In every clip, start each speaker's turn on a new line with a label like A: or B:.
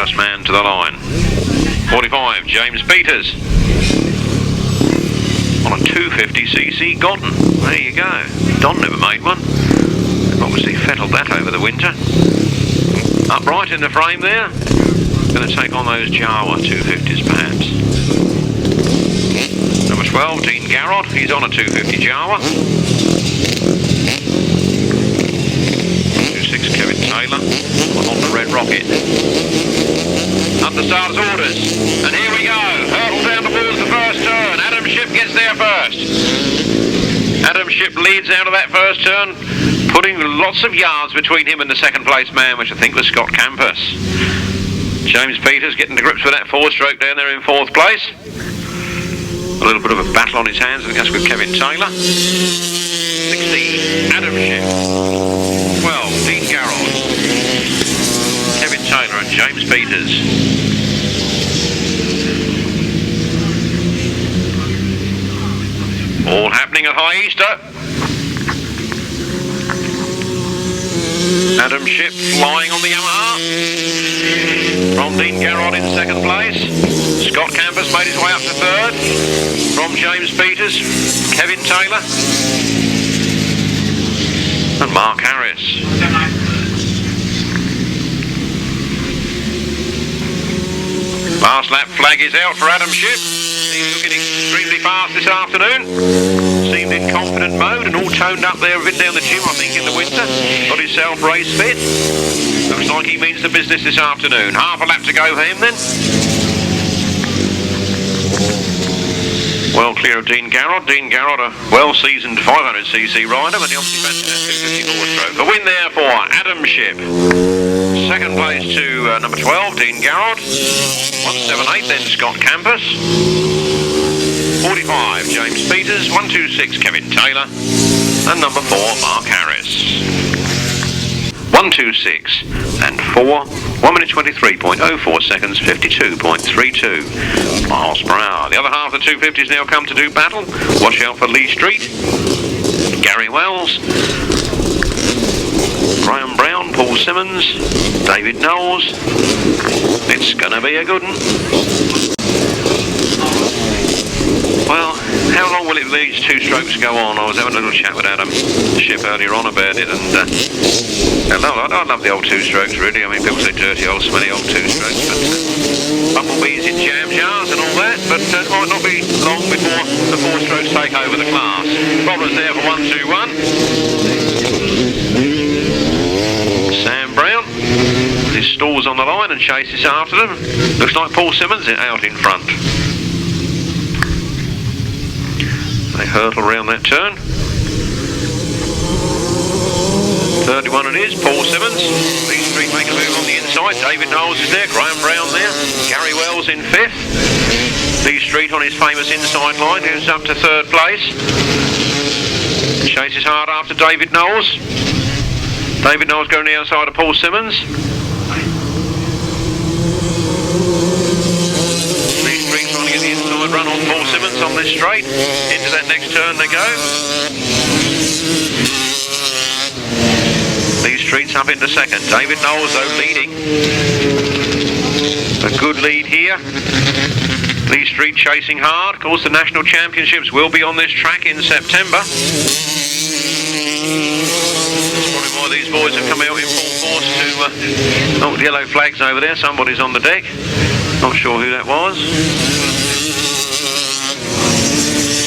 A: First man to the line. 45, James Peters. On a 250cc Goodwin. There you go. Don never made one. They've obviously fettled that over the winter. Upright in the frame there. Going to take on those Jawa 250s perhaps. Number 12, Dean Garrod. He's on a 250 Jawa. 26, Kevin Taylor. On the Red Rocket. Under starters orders. And here we go. Hurdle down towards the first turn. Shipp gets there first. Adam Shipp leads out of that first turn, putting lots of yards between him and the second place man, which I think was Scott Campos. James Peters getting to grips with that 4-stroke down there in 4th place. A little bit of a battle on his hands, I think that's with Kevin Taylor. 16, Adam Shipp. 12, Dean Garrod. Kevin Taylor and James Peters. All happening at High Easter. Adam Shipp flying on the Yamaha. From Dean Garrod in 2nd place. Scott Campos made his way up to 3rd. From James Peters, Kevin Taylor. And Mark Harris. Last lap flag is out for Adam Shipp. He's looking extremely fast this afternoon. Seemed in confident mode and all toned up there, been down the gym I think in the winter. Got himself race fit. Looks like he means the business this afternoon. Half a lap to go for him then. Well clear of Dean Garrod. Dean Garrod, a well-seasoned 500cc rider, but he obviously fancies that 254 stroke. A win there for Adam Shipp. 2nd place to number 12, Dean Garrod. 178 then Scott Campos. 45, James Peters. 126, Kevin Taylor. And number 4, Mark Harris. 126 and 4. 1 minute 23.04 seconds, 52.32 miles per hour. The other half of the 250s now come to do battle. Watch out for Lee Street, Gary Wells, Graham Brown, Paul Simmons, David Knowles. It's gonna be a good one. Well, how long will these 2 strokes go on? I was having a little chat with Adam Shipp earlier on about it, and I love the old 2 strokes really. I mean, people say dirty old smelly old 2 strokes, but bumblebees in jam jars and all that, but it might not be long before the 4 strokes take over the class. Problems there for 121. Sam Brown, his stalls on the line and chases after them. Looks like Paul Simmons out in front. They hurtle around that turn. 31 it is, Paul Simmons. Lee Street make a move on the inside. David Knowles is there, Graham Brown there. Gary Wells in 5th. Lee Street on his famous inside line, who's up to 3rd place. Chases hard after David Knowles. David Knowles going the outside of Paul Simmons. Lee Street trying to get the inside run on Paul Simmons on this straight. Into that next turn they go. Lee Street's up into 2nd. David Knowles though leading. A good lead here. Lee Street chasing hard. Of course the National Championships will be on this track in September. That's probably why these boys have come out in full force to... oh, yellow flags over there. Somebody's on the deck. Not sure who that was.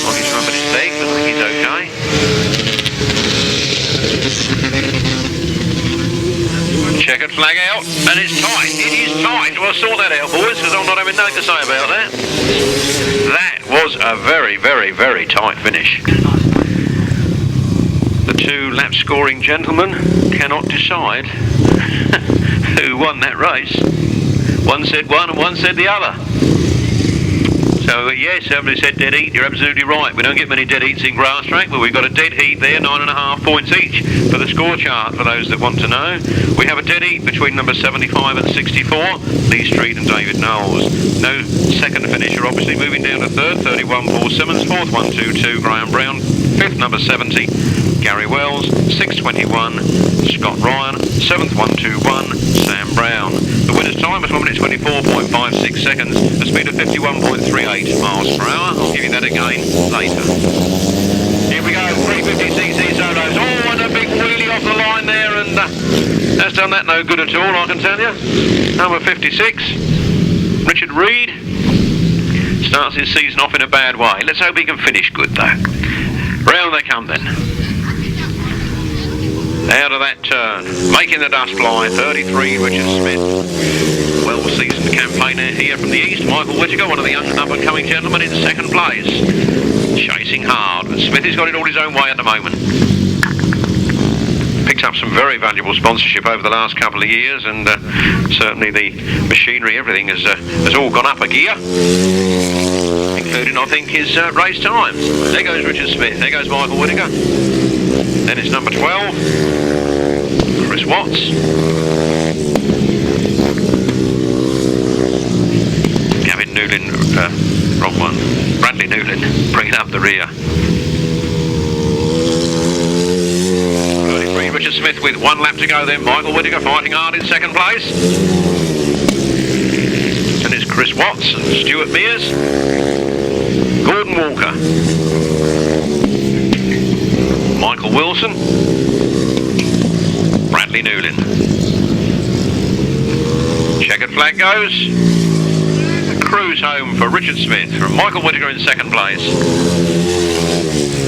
A: Well, he's rubbing his leg, but I think he's okay. Checkered flag out, and it's tight. It is tight. Well, sort that out, boys, because I'm not having nothing to say about that. That was a very, very, very tight finish. The 2 lap scoring gentlemen cannot decide who won that race. One said one and one said the other. So yes, somebody said dead heat. You're absolutely right. We don't get many dead heats in Grasstrack, but we've got a dead heat there, 9.5 points each for the score chart for those that want to know. We have a dead heat between number 75 and 64, Lee Street and David Knowles. No second finisher, obviously moving down to 3rd, 31 Paul Simmons, 4th 122 Graham Brown, 5th number 70 Gary Wells, 621 Scott Ryan, 7th 121 Sam Brown. The winners winner's time was 1 minute 24.56 seconds, a speed of 51.38 miles per hour. I'll give you that again later. Here we go, 350cc solos. Oh, and a big wheelie off the line there, and that's done that no good at all, I can tell you. Number 56, Richard Reed, starts his season off in a bad way. Let's hope he can finish good though. Round they come then. Out of that turn, making the dust fly, 33, Richard Smith. Well-seasoned campaigner here from the east, Michael Whittaker, one of the young up-and-coming gentlemen in second place. Chasing hard, but Smith has got it all his own way at the moment. Picked up some very valuable sponsorship over the last couple of years, and certainly the machinery, everything has all gone up a gear, including, I think, his race times. There goes Richard Smith, there goes Michael Whittaker. Then it's number 12, Chris Watts. Gavin Newlyn, wrong one, Radley Newlyn, bringing up the rear. 33, Richard Smith with 1 lap to go then. Michael Whittaker fighting hard in second place. And it's Chris Watts and Stuart Mears. Gordon Walker. Michael Wilson. Bradley Newlyn. Checkered flag goes. Cruise home for Richard Smith from Michael Whittaker in second place.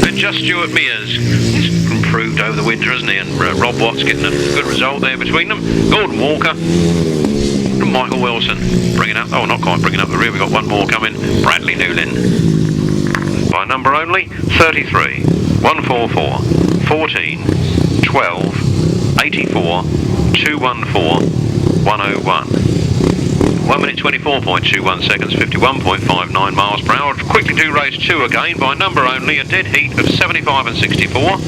A: And just Stuart Mears. He's improved over the winter, hasn't he? And Rob Watts getting a good result there between them. Gordon Walker and Michael Wilson bringing up, oh, not quite bringing up the rear. We've got one more coming. Bradley Newlyn. By number only, 33, 144, 14, 12, 84, 214, 101. 1 minute 24.21 seconds, 51.59 miles per hour. Quickly do race 2 again by number only, a dead heat of 75 and 64.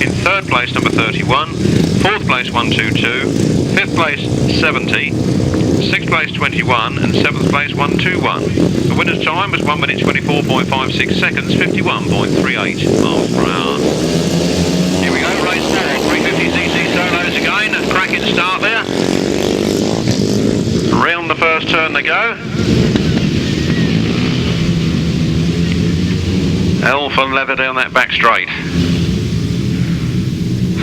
A: In third place number 31, fourth place 122, fifth place 70, sixth place 21 and seventh place 121. The winner's time was 1 minute 24.56 seconds, 51.38 miles per hour. Here we go, race 4, 350cc solos again, a cracking start there. Round the first turn they go. Elf and leather down that back straight.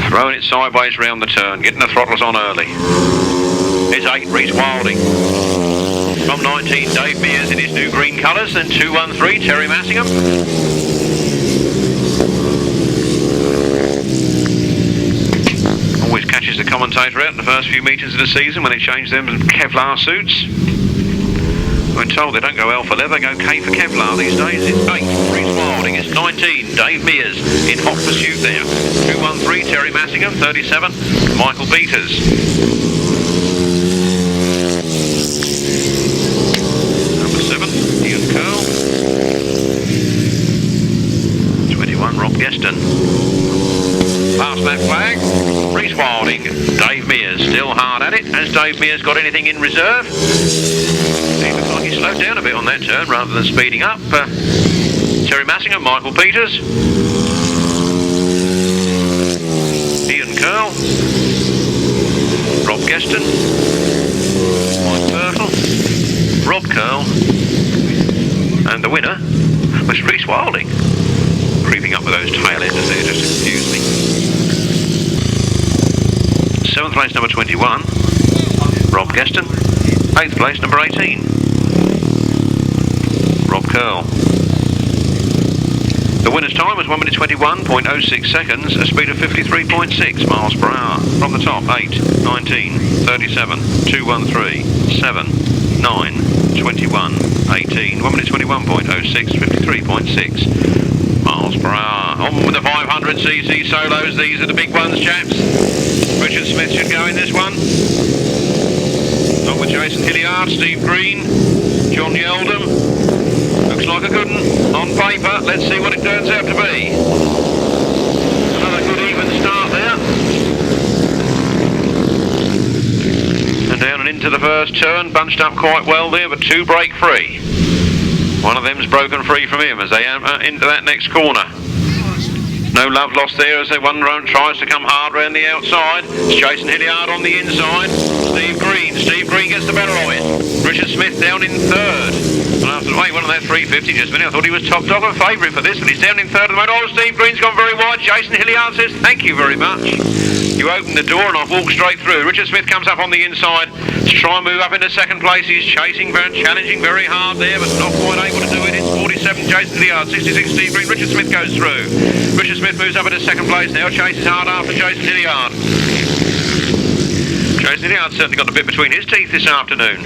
A: Throwing it sideways round the turn, getting the throttles on early. It's 8, Rhys Wilding. From 19, Dave Mears in his new green colours, then 213, Teri Massingham. Always catches the commentator out in the first few metres of the season when they change them Kevlar suits. I'm told they don't go L for leather, they go K for Kevlar these days. It's 8, Rhys Wilding. It's 19, Dave Mears in hot pursuit there. 213, Teri Massingham. 37, Michael Peters. Number 7, Ian Curl. 21, Rob Geston. Past that flag, Rhys Wilding, Dave Mears still hard at it. Has Dave Mears got anything in reserve? He looks like he slowed down a bit on that turn rather than speeding up. Teri Massingham, Michael Peters, Ian Curl, Rob Geston, Mike Turtle, Rob Curl, and the winner was Rhys Wilding. Creeping up with those tail enders there just to confuse me. 7th place number 21, Rob Geston. 8th place number 18, Rob Curl. The winner's time was 1 minute 21.06 seconds, a speed of 53.6 miles per hour. From the top, 8, 19, 37, 213, 7, 9, 21, 18, 1 minute 21.06, 53.6 miles per hour. On with the 500cc solos, these are the big ones, chaps. Richard Smith should go in this one. Not with Jason Hilliard, Steve Green, John Yeldham. Looks like a good one on paper. Let's see what it turns out to be. Another good even start there. And down and into the first turn, bunched up quite well there, but 2 break free. One of them's broken free from him as they enter into that next corner. No love lost there as the one round tries to come hard round the outside. It's chasing Hilliard on the inside. Steve Green gets the better of it. Richard Smith down in third. And after wait, one of that 350 just a minute, I thought he was top dog and favourite for this, but he's down in third at the moment. Oh, Steve Green's gone very wide. Jason Hilliard says thank you very much. You open the door and I've walked straight through. Richard Smith comes up on the inside to try and move up into second place. He's chasing, challenging very hard there, but not quite able to do it. It's 47 Jason Hilliard, 66 Steve Green. Richard Smith goes through. Richard Smith moves up into second place now, chases hard after Jason Hilliard. Jason Hilliard's certainly got a bit between his teeth this afternoon.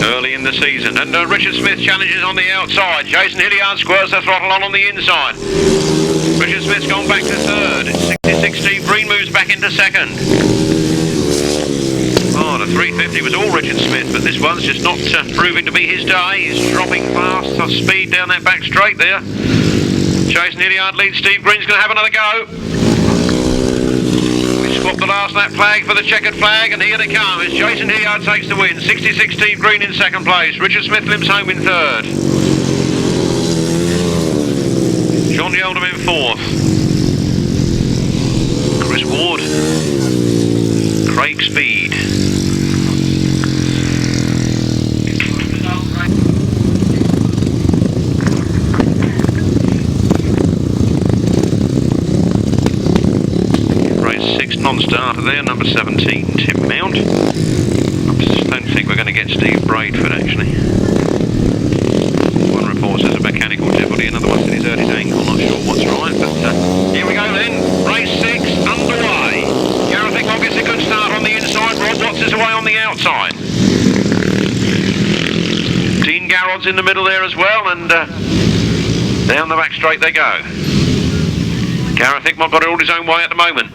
A: Early in the season, and Richard Smith challenges on the outside. Jason Hilliard squares the throttle on the inside. Richard Smith's gone back to third. 66 Steve Green moves back into second. Oh, the 350 was all Richard Smith, but this one's just not proving to be his day. He's dropping fast on speed down that back straight there. Jason Hilliard leads. Steve Green's going to have another go. Swap the last lap flag for the checkered flag, and here they come as Jason Hilliard takes the win. 66 Steve Green in second place. Richard Smith limps home in third. John Yeldham in fourth. Chris Ward. Craig Speed. Non-starter there, number 17, Tim Mount. I don't think we're going to get Steve Braidford actually. One report says a mechanical difficulty, another one said he's hurt his ankle, not sure what's right, but here we go then, race 6 underway. Gareth Hickmott gets a good start on the inside, Rob Watts is away on the outside. Dean Garrod's in the middle there as well, and down the back straight they go. Gareth Hickmott got it all his own way at the moment.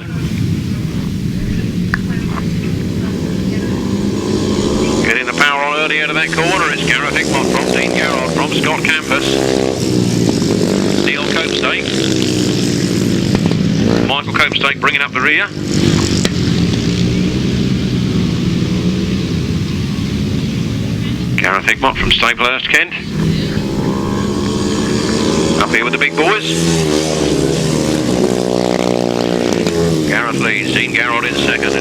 A: Getting the power on early out of that corner, it's Gareth Hickmott from Dean Garrod, from Scott Campos. Neil Copestake. Michael Copestake bringing up the rear. Gareth Hickmott from Staplehurst, Kent. Up here with the big boys. Gareth leads, Dean Garrod in second.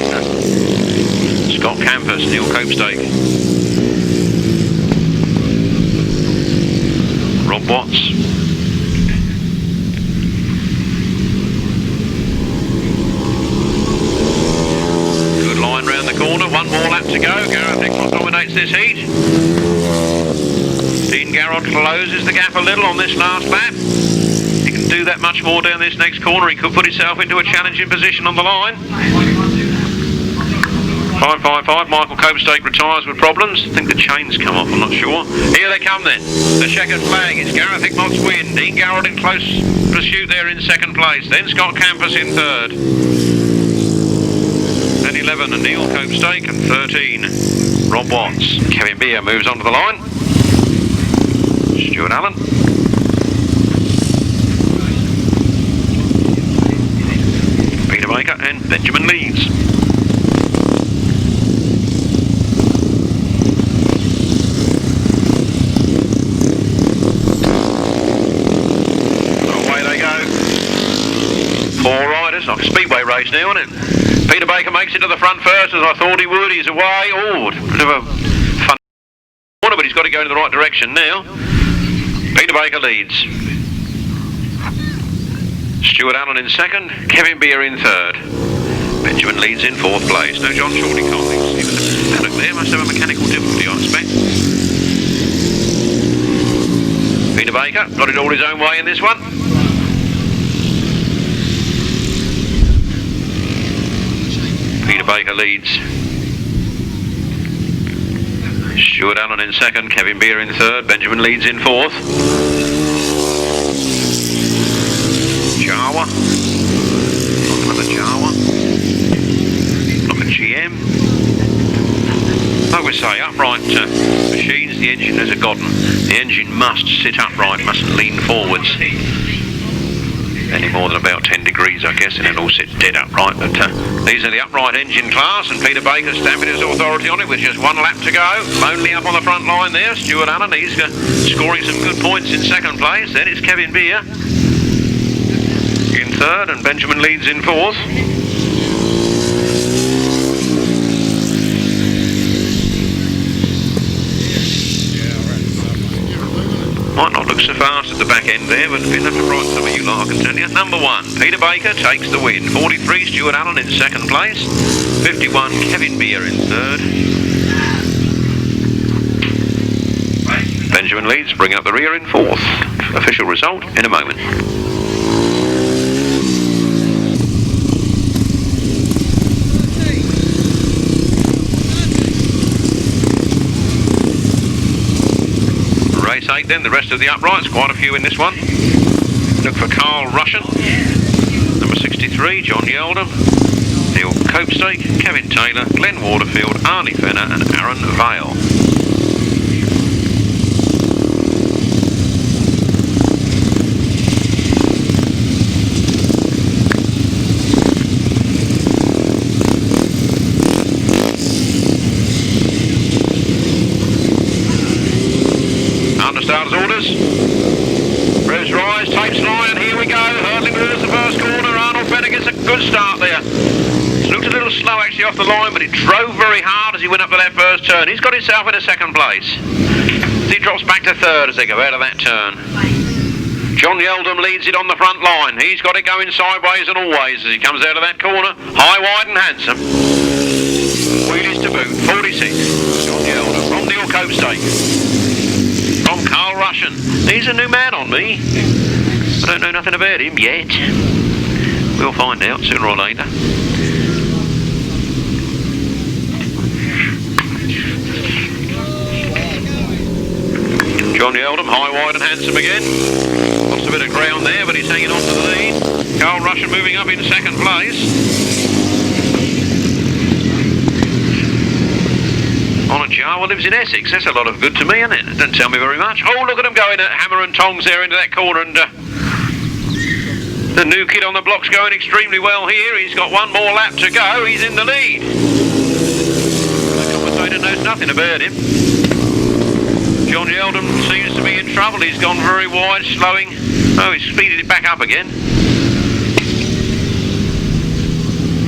A: Scott Campos, Neil Copestake. Rob Watts. Good line round the corner, one more lap to go. Gareth Hickmott dominates this heat. Dean Garrod closes the gap a little on this last lap. He can do that much more down this next corner. He could put himself into a challenging position on the line. 555, Michael Copestake retires with problems. I think the chain's come off, I'm not sure. Here they come then. The checkered flag is Gareth Hickmott's win. Dean Garrod in close pursuit there in second place. Then Scott Campos in third. Then 11 Neil Copestake, and 13 Rob Watts. Kevin Beer moves onto the line. Stuart Allen. Peter Baker and Benjamin Leeds. Four riders, like a speedway race now, isn't it? Peter Baker makes it to the front first, as I thought he would. He's away. Oh, bit of a fun corner, but he's got to go in the right direction now. Peter Baker leads. Stuart Allen in second, Kevin Beer in third. Benjamin Leeds in fourth place. No John Shortycott. He was a paddock there, must have a mechanical difficulty, I expect. Peter Baker got it all his own way in this one. Peter Baker leads. Stuart Allen in second, Kevin Beer in third, Benjamin Leeds in fourth. Jawa. Another Jawa. Look at GM. Like we say, upright machines, the engine is a godden. The engine must sit upright, mustn't lean forwards. Any more than about 10 degrees, I guess, and it all sits dead upright. But these are the upright engine class, and Peter Baker's stamping his authority on it with just one lap to go. Lonely up on the front line there. Stuart Allen, he's scoring some good points in second place. Then it's Kevin Beer. in third and Benjamin leads in fourth. Might not look so fast at the back end there, but it'll have to frighten some of you lot, I can tell you. Number 1, Peter Baker takes the win. 43, Stuart Allen in second place. 51, Kevin Beer in third. Benjamin leads, bringing up the rear in fourth. Official result in a moment. Race 8 then, the rest of the uprights, quite a few in this one. Look for Carl Russian, number 63, John Yeldham, Neil Copestake, Kevin Taylor, Glenn Waterfield, Arnie Fenner and Aaron Vale. Starters orders. Rhyes, tapes line, and here we go. Hurtling towards the first corner. Arnold Fenner gets a good start there. It looked a little slow actually off the line, but he drove very hard as he went up to that first turn. He's got himself in a second place. He drops back to third as they go out of that turn. John Yeldham leads it on the front line. He's got it going sideways and always as he comes out of that corner. High, wide and handsome. Wheelies to boot. 46. John Yeldham from Neil Copestake. From Carl Russian. He's a new man on me. I don't know nothing about him yet. We'll find out sooner or later. John Yeldham, high, wide and handsome again. Lost a bit of ground there, but he's hanging on to the lead. Carl Russian moving up in second place. On a Jawa lives in Essex. That's a lot of good to me, isn't it? It doesn't tell me very much. Oh, look at them going at hammer and tongs there into that corner, and the new kid on the block's going extremely well here. He's got one more lap to go. He's in the lead. The commentator knows nothing about him. John Yeldham seems to be in trouble. He's gone very wide, slowing. Oh, he's speeded it back up again.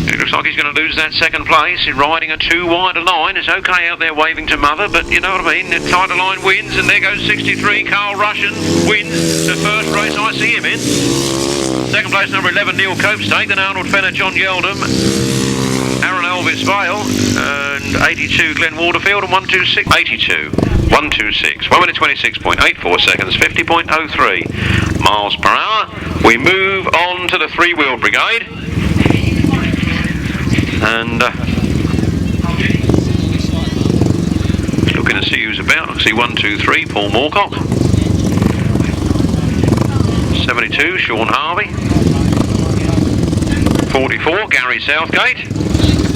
A: It looks like he's going to lose that second place. He's riding a too wide a line. It's okay out there waving to mother, but you know what I mean. The tighter line wins, and there goes 63. Carl Russian wins the first race I see him in. Second place, number 11, Neil Copestake. Then Arnold Fenner, John Yeldham, Aaron Elvis Vale, and 82 Glenn Waterfield, and 126. 82. 126. 1 minute 26.84 seconds. 50.03 miles per hour. We move on to the three-wheel brigade. And looking to see who's about. I can see 1, 2, 3, Paul Moorcock. 72, Shaun Harvey. 44, Gary Southgate.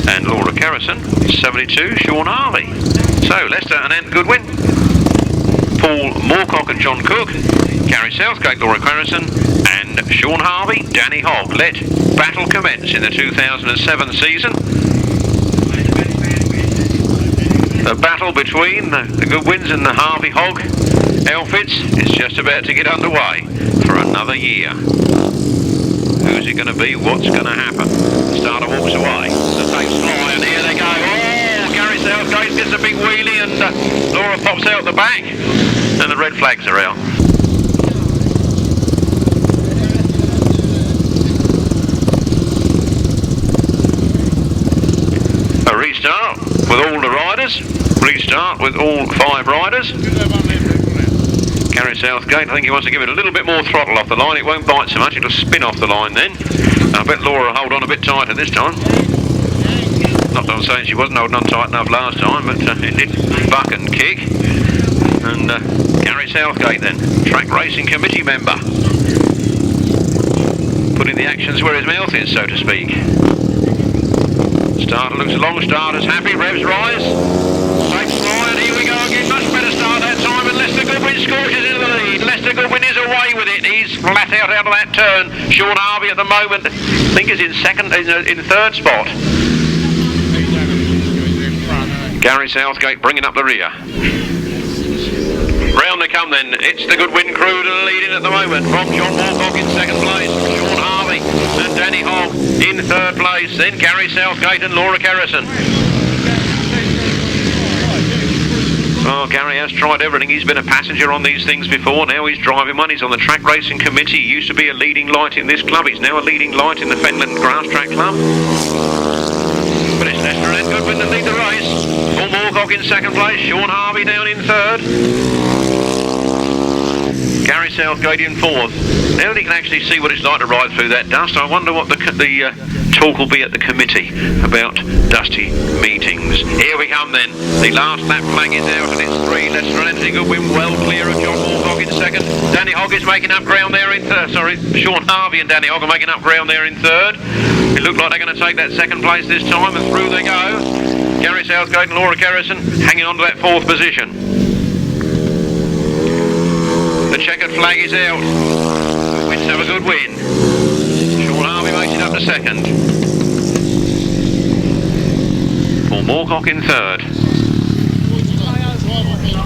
A: And Laura Kerrison. 72, Shaun Harvey. So, Lester and Ant Goodwin. Paul Moorcock and John Cook. Gary Southgate, Laura Kerrison. And Shaun Harvey, Danny Hogg. Let battle commence in the 2007 season. The battle between the Goodwins and the Harvey Hogg outfits is just about to get underway for another year. Who's it going to be? What's going to happen? The starter walks away. The tapes fly and here they go. Oh, Gary Southgate gets a big wheelie and Laura pops out the back and the red flags are out. A restart with all the riders. Restart with all 5 riders. Gary Southgate, I think he wants to give it a little bit more throttle off the line. It won't bite so much, it'll spin off the line then. I bet Laura will hold on a bit tighter this time. Not that I'm saying she wasn't holding on tight enough last time, but it did buck and kick. And Gary Southgate then, track racing committee member. Putting the actions where his mouth is, so to speak. Starter looks long, starter's happy, revs rise. Takes fly, and here we go again, much better start that time, and Lester Goodwin scorches into the lead. Lester Goodwin is away with it, he's flat out of that turn. Shaun Harvey at the moment, I think is in third spot. Gary Southgate bringing up the rear. Round they come then, it's the Goodwin crew to the lead in at the moment, from John Moorcock in second place. Shaun Harvey Danny Hogg in third place. Then Gary Southgate and Laura Kerrison. Oh, Gary has tried everything. He's been a passenger on these things before. Now he's driving one. He's on the track racing committee. He used to be a leading light in this club. He's now a leading light in the Fenland Grasstrack Club. But it's Leicester and Goodwin that lead the race. For Moorcock in second place. Shaun Harvey down in third. Gary Southgate in fourth. Now that he can actually see what it's like to ride through that dust, I wonder what the talk will be at the committee about dusty meetings. Here we come then. The last lap flag is out and it's 3. Leicester and Goodwin well clear of John Moorcock in second. Danny Hogg is making up ground there in third. Sorry, Shaun Harvey and Danny Hogg are making up ground there in third. It looked like they're going to take that second place this time, and through they go. Gary Southgate and Laura Kerrison hanging on to that fourth position. The checkered flag is out. Wins have a good win. Shaun Harvey makes it up to second. For Moorcock in third.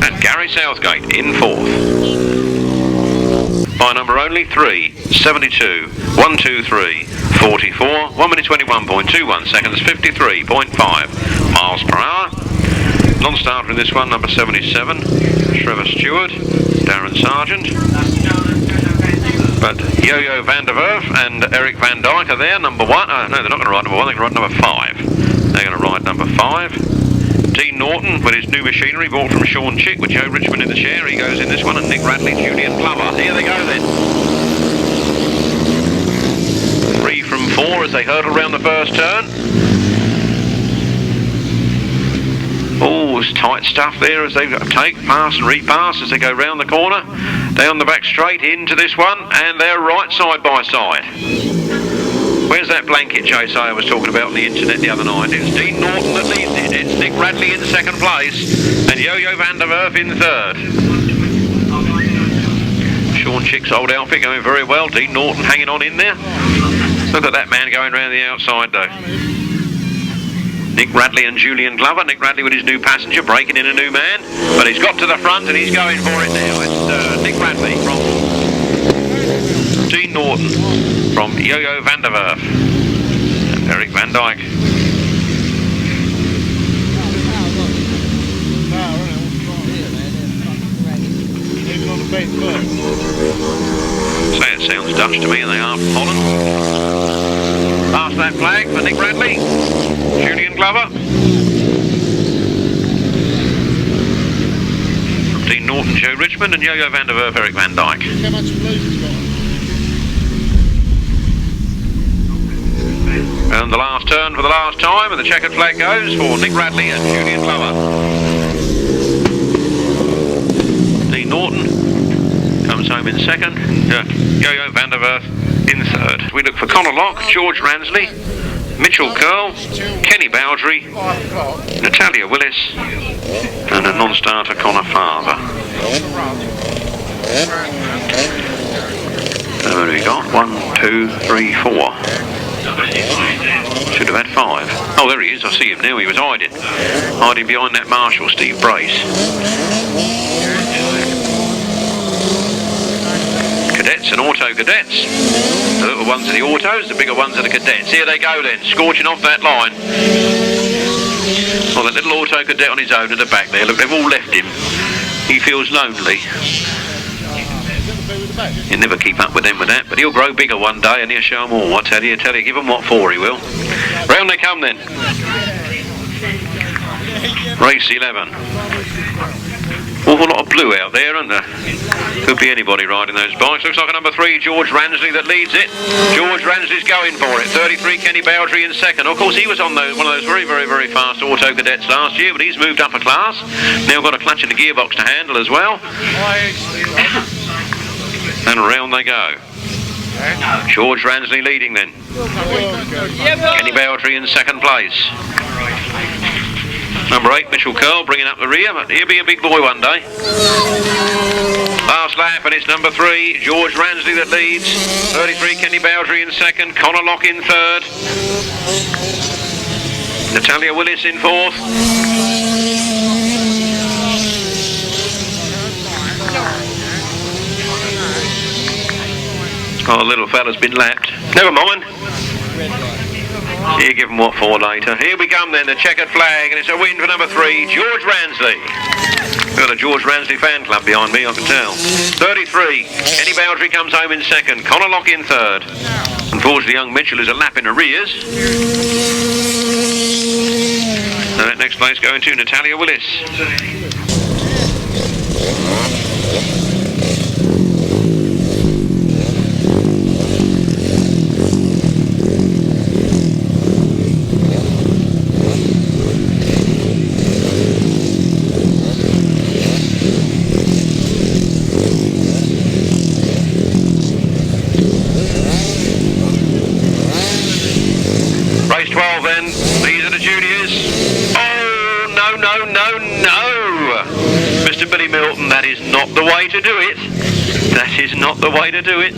A: And Gary Southgate in fourth. By number only 3, 72, 123, 44, 1 minute 21.21 seconds, 53.5 miles per hour. Non-starter in this one, number 77, Trevor Stuart, Darren Sargent. But Yo-Yo van der Werf and Eric van Dijk are there, number 1. Oh, no, they're not going to ride number 1, they're going to ride number 5. They're going to ride number 5. Dean Norton with his new machinery bought from Shaun Chick with Joe Richmond in the chair. He goes in this one, and Nick Radley, Julian Glover. Here they go then. 3 from 4 as they hurdle round the first turn. Oh, it's tight stuff there as they take, pass and repass as they go round the corner. Down the back straight into this one, and they're right side by side. Where's that blanket chase I was talking about on the internet the other night? It's Dean Norton that leads it. It's Nick Radley in second place, and Yo-Yo van der Werf in third. Shaun Chick's old outfit going very well. Dean Norton hanging on in there. Look at that man going round the outside though. Nick Radley and Julian Glover. Nick Radley with his new passenger, breaking in a new man. But he's got to the front and he's going for it now. It's Nick Radley from Dean Norton, from Yo-Yo van der Werf and Eric van Dijk. Say it sounds Dutch to me, and they are from Holland. Past that flag for Nick Radley, Julian Glover. From Dean Norton, Joe Richmond, and Yo-Yo van der Werf, Eric van Dijk.
B: How much blues has got?
A: And the last turn for the last time, and the checkered flag goes for Nick Radley and Julian Glover. Dean Norton comes home in second, and Yo-Yo van der Werf in third. We look for Connor Locke, George Ransley, Mitchell Curl, Kenny Bowdry, Natalia Willis, and a non-starter Connor Farther. How many we got? 1, 2, 3, 4. Should have had 5. Oh, there he is. I see him now. He was hiding behind that marshal, Steve Brace. Cadets and auto cadets. The little ones are the autos, the bigger ones are the cadets. Here they go then, scorching off that line. Well, that little auto cadet on his own at the back there. Look, they've all left him. He feels lonely. He'll never keep up with them with that, but he'll grow bigger one day and he'll show them all. I tell you, give them what for, he will. Round they come then. Race 11. Awful lot of blue out there, and could be anybody riding those bikes. Looks like a number 3, George Ransley, that leads it. George Ransley's going for it. 33, Kenny Bowdry in second. Of course, he was on one of those very, very, very fast auto cadets last year, but he's moved up a class. Now got a clutch and a gearbox to handle as well. And around they go. George Ransley leading then. Kenny Bowdry in second place. Number 8, Mitchell Curl, bringing up the rear, but he'll be a big boy one day. Last lap, and it's number 3, George Ransley that leads. 33, Kenny Bowdry in second, Connor Locke in third. Natalia Willis in fourth. Oh, the little fella's been lapped. Never mind. You give them what for later. Here we come then, the checkered flag, and it's a win for number 3, George Ransley. Got a George Ransley fan club behind me, I can tell. 33, Eddie Bowdry comes home in second, Connor Locke in third. Unfortunately, young Mitchell is a lap in arrears. So that next place going to Natalia Willis. Race 12 then, these are the juniors. Oh, no, no, no, no! Mr. Billy Milton, that is not the way to do it. That is not the way to do it.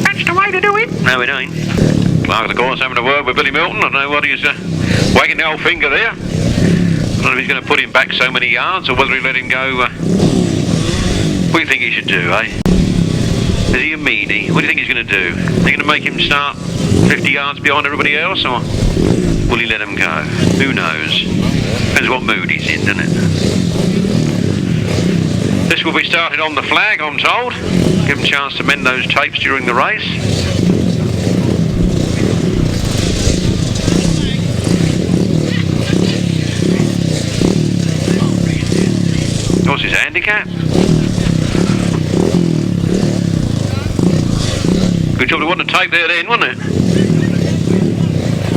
A: That's the way to do it. No, it ain't. Clerk of the course having a word with Billy Milton. I don't know what he's wagging the old finger there. I don't know if he's going to put him back so many yards or whether he let him go. What do you think he should do, eh? Is he a meanie? What do you think he's going to do? Are you going to make him start 50 yards behind everybody else, or will he let him go? Who knows? Depends what mood he's in, doesn't it? This will be started on the flag, I'm told. Give him a chance to mend those tapes during the race. What's his handicap? Good job, there wasn't a tape there then, wasn't it?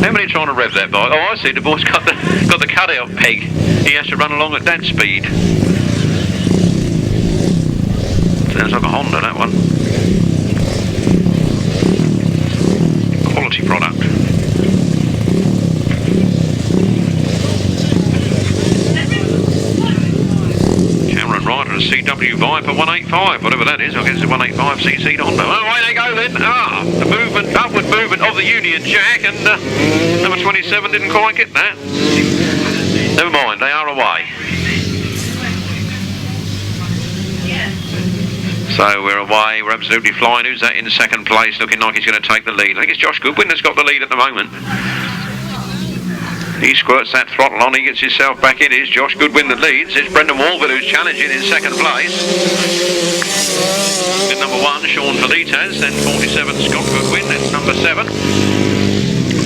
A: How many trying to rev that bike? Oh, I see, the boy's got the cut-out peg. He has to run along at that speed. Sounds like a Honda, that one. Quality product. Rider, a CW Viper 185, whatever that is. I guess it's a 185cc Honda. Oh, away they go then. The movement, upward movement of the Union Jack, and number 27 didn't quite get that. Never mind, they are away. So we're away, we're absolutely flying. Who's that in second place, looking like he's going to take the lead? I think it's Josh Goodwin that's got the lead at the moment. He squirts that throttle on, he gets himself back in. Here's Josh Goodwin that leads. It's Brendan Walville who's challenging in second place. In number 1, Shaun Felites, then 47, Scott Goodwin, then number 7,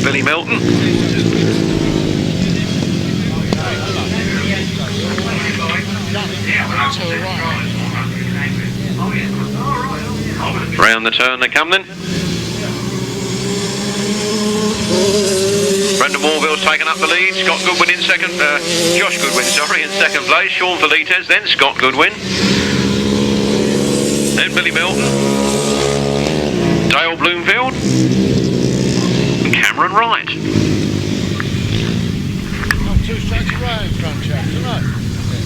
A: Billy Milton. Round the turn they come then. Brendan Warville's taken up the lead. Scott Goodwin in second. Josh Goodwin, sorry, in second place. Shaun Felites, then Scott Goodwin. Then Billy Milton. Dale Bloomfield. And Cameron Wright.
B: Two straight away in front, Jack, tonight.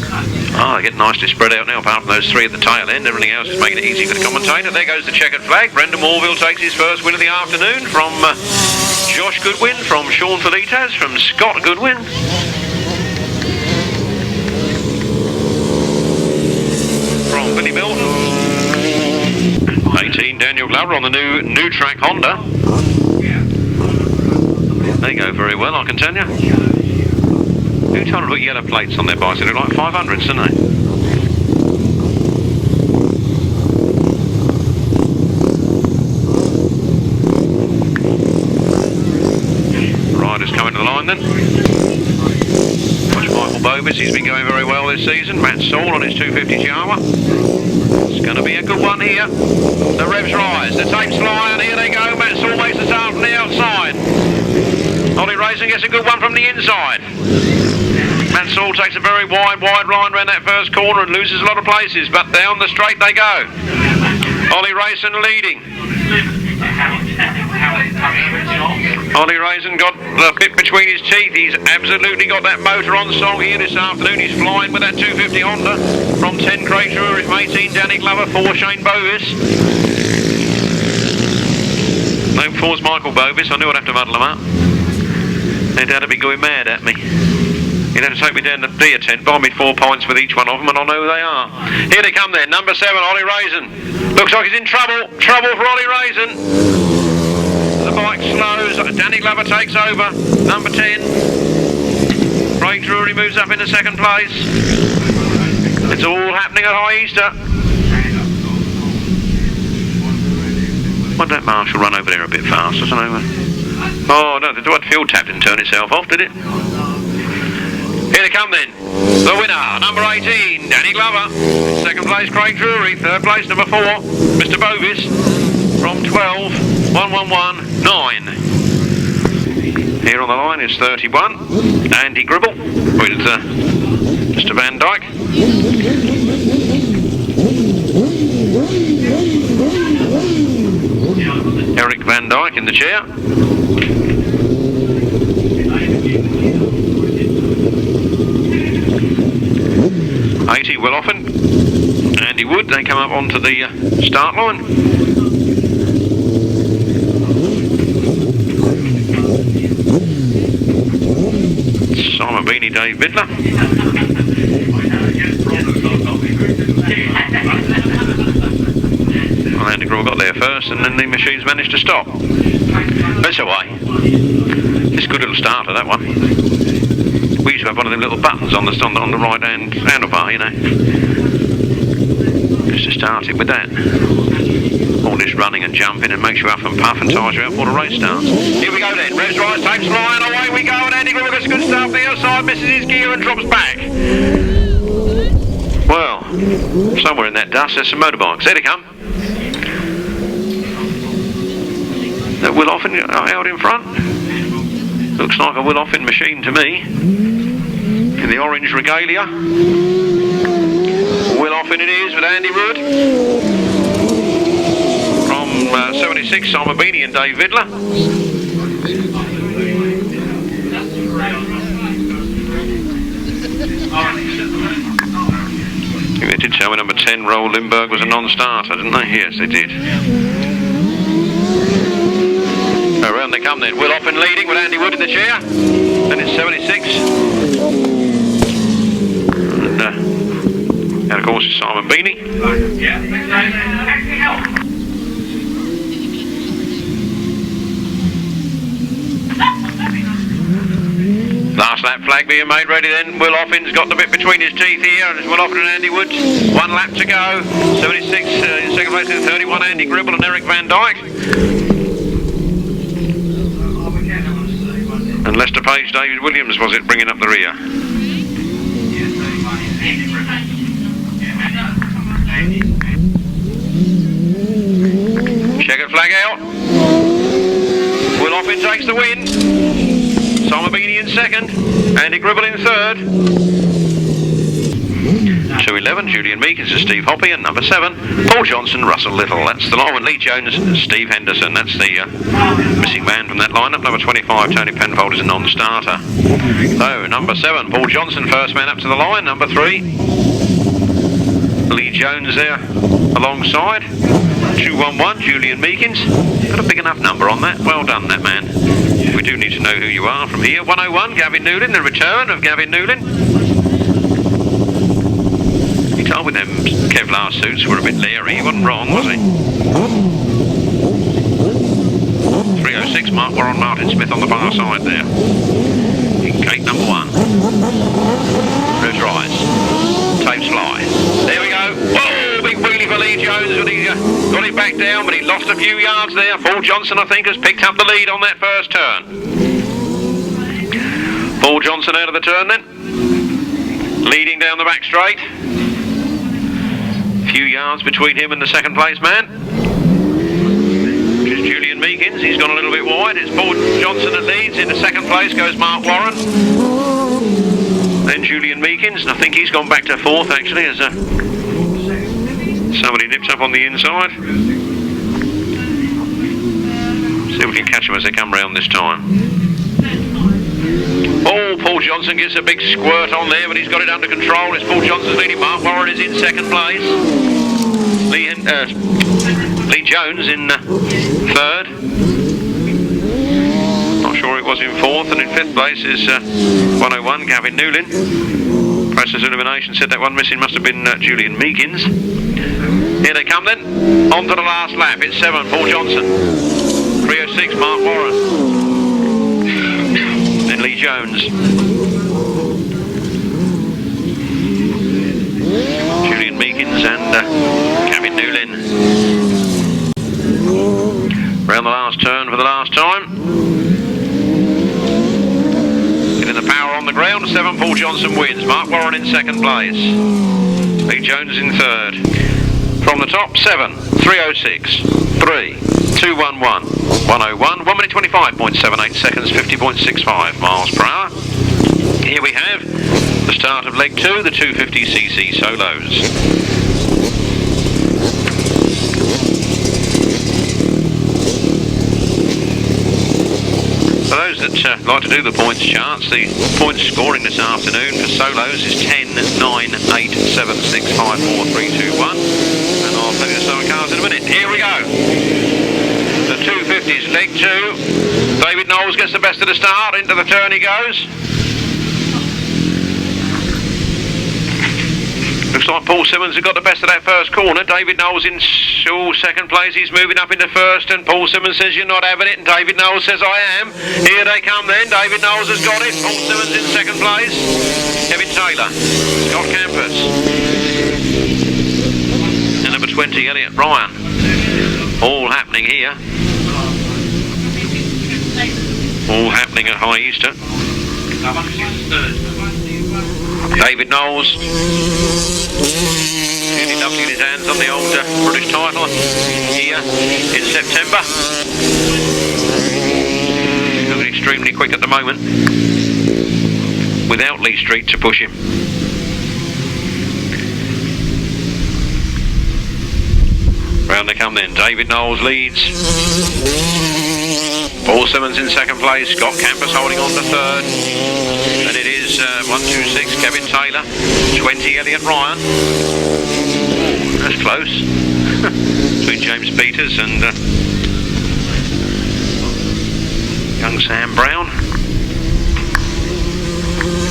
A: They get nicely spread out now, apart from those 3 at the tail end. Everything else is making it easy for the commentator. There goes the checkered flag. Brendan Warville takes his first win of the afternoon from Josh Goodwin, from Shaun Felites, from Scott Goodwin. From Billy Milton. 18, Daniel Glover on the new track Honda. They go very well, I can tell you. Who told them to put yellow plates on their bikes? They look like 500s, don't they? Riders coming to the line then. Watch Michael Bovis, he's been going very well this season. Matt Saul on his 250 Chihuahua. It's going to be a good one here. The revs rise, the tapes fly, and here they go. Matt Saul makes the start from the outside. Ollie Rayson gets a good one from the inside. Matt Saul takes a very wide line around that first corner and loses a lot of places, but down the straight they go. Ollie Rayson leading. Ollie Rayson got the bit between his teeth. He's absolutely got that motor on song here this afternoon. He's flying with that 250 Honda from 10 Craig True, 18 Danny Glover, 4 Shane Bovis. No 4's Michael Bovis. I knew I'd have to muddle them up. They'd have to be going mad at me. You'd have to take me down to the beer tent, buy me 4 pints with each one of them, and I know who they are. Here they come then, number 7, Ollie Rayson. Looks like he's in trouble. Trouble for Ollie Rayson. The bike slows. Danny Glover takes over. Number 10. Craig Drury moves up into second place. It's all happening at High Easter. Why did that Marshall run over there a bit fast? I don't know. Oh no, the fuel tap didn't turn itself off, did it? Here they come then. The winner, number 18, Danny Glover. Second place, Craig Drury. Third place, number 4, Mr. Bovis. From 12, 111.9. Here on the line is 31, Andy Gribble with Mr. Van Dyke. Eric Van Dyke in the chair. Will Offen, Andy Wood, they come up onto the start line. Simon Beaney, Dave Vidler. Well, Andy Gribble got there first and then the machines managed to stop. That's away. It's a good little starter, that one. We used to have one of them little buttons on the right hand handlebar, you know. Just to start it with that. All this running and jumping and makes you huff and puff and tires you out before the race starts. Here we go then. Revs Rhyes takes line, away we go, and Andy Gribble gets a good start from the other side, misses his gear and drops back. Well, somewhere in that dust there's some motorbikes. There they come. That Will Offen out in front. Looks like a Will Offen machine to me. In the orange regalia. Will Offen it is with Andy Wood. From 76, Simon Beaney and Dave Vidler. They did tell me number 10, Roll Lindbergh, was a non-starter, didn't they? Yes, they did. Around they come then. Will Offen leading with Andy Wood in the chair. Then it's 76. And of course it's Simon Beaney. Last lap flag being made ready then. Will Offen's got the bit between his teeth here, and it's Will Offen and Andy Wood. 1 lap to go. 76 in second place is 31, Andy Gribble and Eric Van Dyke. And Lester Page, David Williams was it bringing up the rear. Checkered flag out. Will Offen takes the win. Simon Beaney in second. Andy Gribble in third. 211, Julian Meekins and Steve Hoppy, and number 7, Paul Johnson, Russell Little. That's the line with Lee Jones and Steve Henderson. That's the missing man from that lineup. Number 25, Tony Penfold, is a non-starter. So, number 7, Paul Johnson, first man up to the line. Number 3, Lee Jones there alongside. 211, Julian Meekins. Got a big enough number on that. Well done, that man. We do need to know who you are from here. 101, Gavin Newlyn, the return of Gavin Newlyn. He told me them Kevlar suits were a bit leery. He wasn't wrong, was he? 306, Mark Warren, Martin Smith on the far side there. In gate number 1. Revs Rhyes. Tapes fly. There we go. Whoa, big wheelie for Lee Jones. But he got it back down, but he lost a few yards there. Paul Johnson, I think, has picked up the lead on that first turn. Paul Johnson out of the turn then. Leading down the back straight. Few yards between him and the second place man, which is Julian Meekins. He's gone a little bit wide. It's Paul Johnson that leads. Into second place goes Mark Warren, then Julian Meekins, and I think he's gone back to 4th actually, as somebody nips up on the inside. See if we can catch them as they come round this time. Oh, Paul Johnson gets a big squirt on there, but he's got it under control. It's Paul Johnson's leading. Mark Warren is in second place. Lee Jones in third. Not sure it was in 4th, and in 5th place is 101, Gavin Newlyn. Process of elimination said that one missing must have been Julian Meekins. Here they come then, on to the last lap. It's 7, Paul Johnson. 306, Mark Warren. Then Lee Jones. Julian Meekins and Gavin Newlyn. Round the last turn for the last time. Getting the power on the ground, 7 Paul Johnson wins. Mark Warren in second place. Lee Jones in third. From the top, 7, 306, 3, 211, 101, 1 minute 25.78 seconds, 50.65 miles per hour. Here we have the start of leg 2, the 250cc solos. For those that like to do the points charts, the points scoring this afternoon for solos is 10, 9, 8, 7, 6, 5, 4, 3, 2, 1. And I'll tell you the Sidecars in a minute. Here we go. The 250s, leg 2. David Knowles gets the best of the start. Into the turn he goes. Looks like Paul Simmons has got the best of that first corner. David Knowles in second place. He's moving up into first, and Paul Simmons says you're not having it, and David Knowles says I am. Here they come then. David Knowles has got it. Paul Simmons in second place. Kevin Taylor. Scott Campos. And number 20, Elliot Ryan. All happening here. All happening at High Easter. David Knowles. Really loves to get his hands on the old British title here in September. He's looking extremely quick at the moment, without Lee Street to push him. Round they come then. David Knowles leads. Paul Simmons in second place. Scott Campos holding on to third. And it is 126 Kevin Taylor. 20 Elliot Ryan. That's close. Between James Peters and young Sam Brown.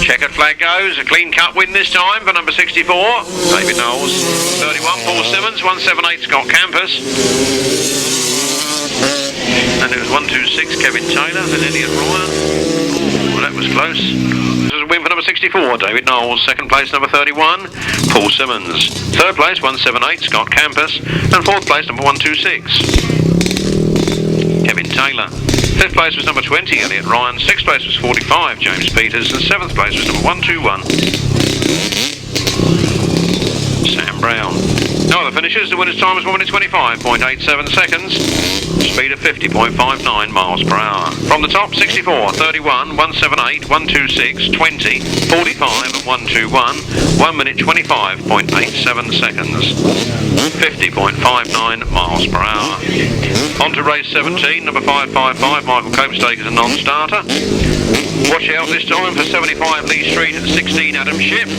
A: Checkered flag goes. A clean cut win this time for number 64. David Knowles. 31 Paul Simmons. 178 Scott Campos. And it was 126 Kevin Taylor and Elliot Ryan. Oh, that was close. This is a win for number 64, David Knowles. Second place, number 31, Paul Simmons. Third place, 178, Scott Campos. And fourth place, number 126, Kevin Taylor. Fifth place was number 20, Elliot Ryan. Sixth place was 45, James Peters. And seventh place was number 121, Sam Brown. No other finishes. The winner's time was 1 minute 25.87 seconds. Speed of 50.59 miles per hour. From the top, 64, 31, 178, 126, 20, 45 and 121. 1 minute 25.87 seconds. 50.59 miles per hour. On to race 17, number 555, Michael Copestake is a non-starter. Watch out this time for 75 Lee Street and 16 Adam Shipp.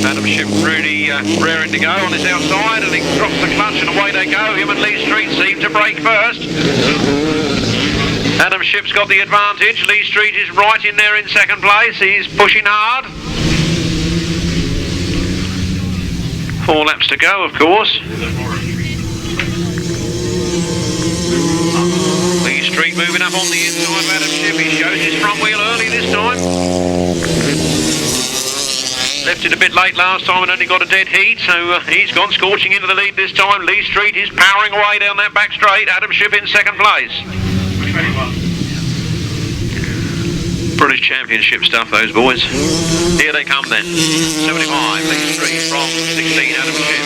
A: Adam Shipp really raring to go on this outside, and he drops the clutch and away they go. Him and Lee Street seem to break first. Adam Shipp's got the advantage. Lee Street is right in there in second place. He's pushing hard. 4 laps to go, of course. Lee Street moving up on the inside of Adam Shipp. He shows his front wheel early this time. Left it a bit late last time and only got a dead heat, so he's gone scorching into the lead this time. Lee Street is powering away down that back straight. Adam Shipp in second place. British Championship stuff, those boys. Here they come then. 75 Lee Street from 16 Adam Shipp.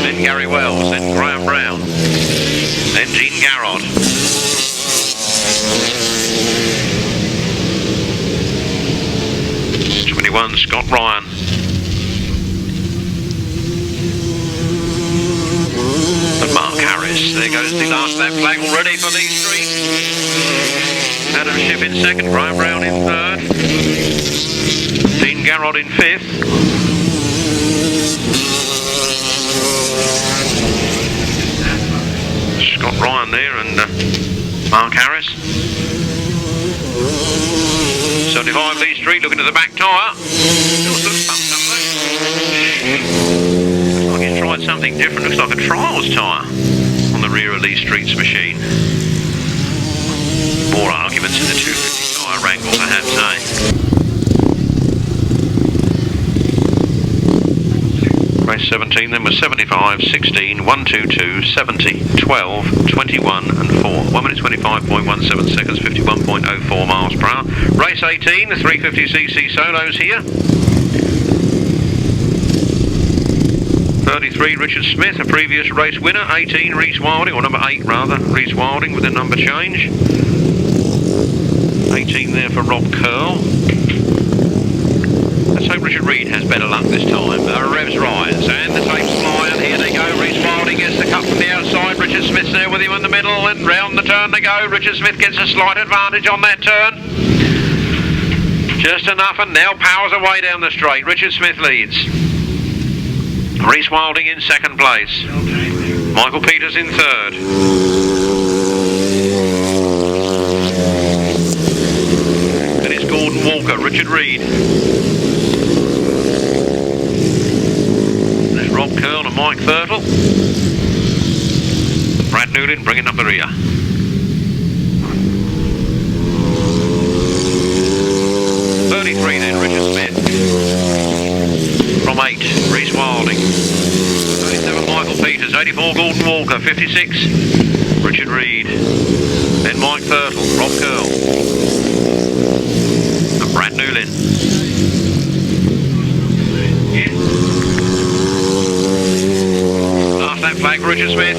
A: Then Gary Wells, then Graham Brown. Then Gene Garrod. 21 Scott Ryan. And Mark Harris. There goes the last lap flag already for Lee Street. Adam Shipp in second, Graham Brown in third, Dean Garrod in fifth. Scott Ryan there and Mark Harris. 75 Lee Street looking at the back tyre. Still looks pumped up though. Looks like he's tried something different. Looks like a trials tyre on the rear of Lee Street's machine. More arguments in the 250 tyre wrangle, perhaps, eh? Race 17 then was 75, 16, 122, 70, 12, 21 and 4. 1 minute 25.17 seconds, 51.04 miles per hour. Race 18, the 350cc solos here. 33, Richard Smith, a previous race winner. 18, Rhys Wilding, or number 8 rather, Rhys Wilding with a number change. 18 there for Rob Curl. Let's hope Richard Reid has better luck this time. Revs Rhyes, and the tape's flying. Here they go. Rhys Wilding gets the cut from the outside. Richard Smith's there with him in the middle, and round the turn they go. Richard Smith gets a slight advantage on that turn. Just enough, and now powers away down the straight. Richard Smith leads. Rhys Wilding in second place. Michael Peters in third. And it's Gordon Walker, Richard Reid. There's Rob Curl and Mike Thurtle. Brad Newlyn bringing up the rear. Then Richard Smith. From 8, Rhys Wilding. 37, Michael Peters. 84, Gordon Walker. 56, Richard Reid. Then Mike Thurtle, Rob Curl. And Brad Newlyn. Last lap flag, Richard Smith.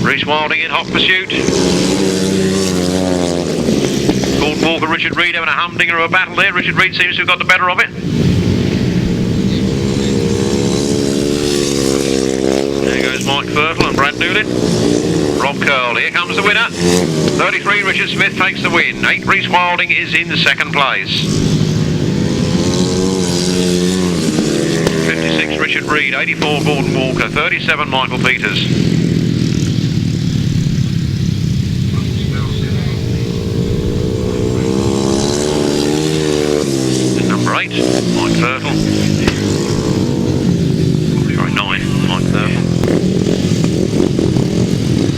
A: Rhys Wilding in hot pursuit. Gordon Walker, Richard Reid having a humdinger of a battle there. Richard Reid seems to have got the better of it. There goes Mike Thurtle and Brad Newlyn. Rob Curl, here comes the winner. 33, Richard Smith takes the win. 8, Rhys Wilding is in second place. 56, Richard Reid. 84, Gordon Walker. 37, Michael Peters. Number 8, Mike Thurtle. Sorry, 9, Mike Thurtle.